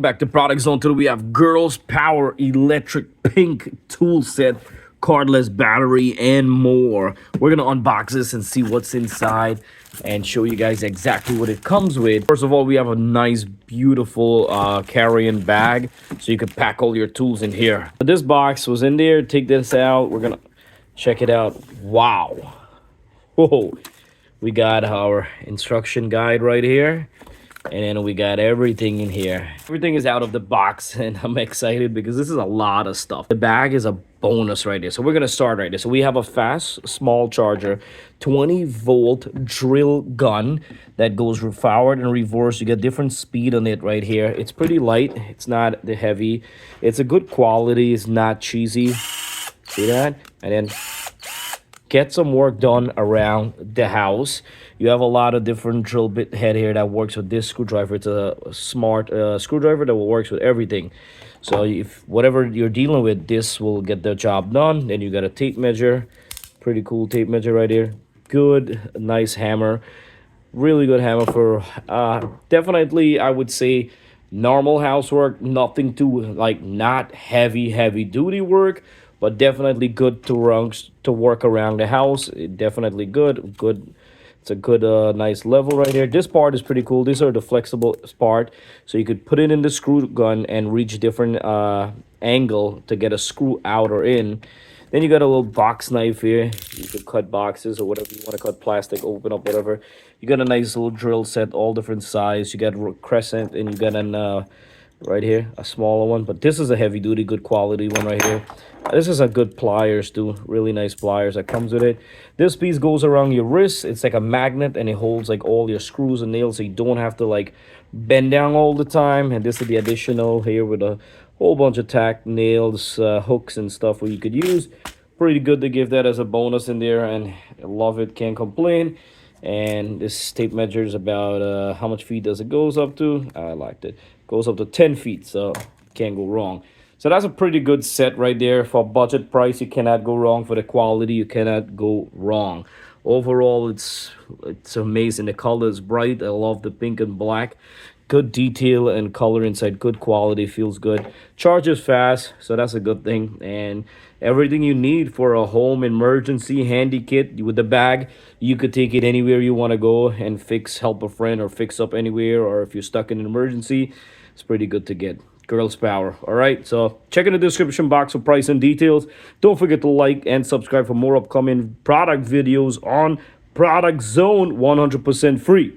Back to product zone. Today we have Girls Power electric pink tool set, cordless battery, and more. We're gonna unbox this and see what's inside and show you guys exactly what it comes with. First of all, we have a nice beautiful carrying bag so you can pack all your tools in here. This box was in there. Take this out. We're gonna check it out. Wow. Whoa. We got our instruction guide right here. And then we got everything in here. Everything is out of the box, and I'm excited because this is a lot of stuff. The bag is a bonus right there. So we're gonna start right there. So we have a fast small charger, 20-volt drill gun that goes forward and reverse. You get different speed on it right here. It's pretty light. It's not the heavy. It's a good quality. It's not cheesy. See that? And then get some work done around the house. You have a lot of different drill bit head here that works with this screwdriver. It's a smart screwdriver that will works with everything. So if whatever you're dealing with, this will get the job done. Then you got a tape measure. Pretty cool tape measure right here. Good, nice hammer. Really good hammer for definitely, I would say, normal housework. Nothing too, like, not heavy duty work, but definitely good to work around the house. Definitely good. It's a good nice level right here. This part is pretty cool. These are the flexible part, so you could put it in the screw gun and reach different angle to get a screw out or in. Then you got a little box knife here. You could cut boxes or whatever you want to cut, plastic, open up, whatever. You got a nice little drill set, all different size. You got a crescent, and you got an right here, a smaller one, but this is a heavy duty, good quality one right here. This is a good pliers too, really nice pliers that comes with it. This piece goes around your wrist. It's like a magnet, and it holds like all your screws and nails, so you don't have to like bend down all the time. And this is the additional here with a whole bunch of tack, nails, hooks and stuff where you could use. Pretty good to give that as a bonus in there, and I love it, can't complain. And this tape measures about how much feet does it goes up to. I liked it. Goes up to 10 feet, so can't go wrong. So that's a pretty good set right there. For budget price, you cannot go wrong. For the quality, you cannot go wrong. Overall, it's amazing. The color is bright. I love the pink and black. Good detail and color inside. Good quality. Feels good. Charges fast, so that's a good thing. And everything you need for a home emergency handy kit with the bag. You could take it anywhere you want to go and help a friend, or fix up anywhere, or if you're stuck in an emergency, it's pretty good to get. Girls Power. All right, so check in the description box for price and details. Don't forget to like and subscribe for more upcoming product videos on Product Zone, 100% free.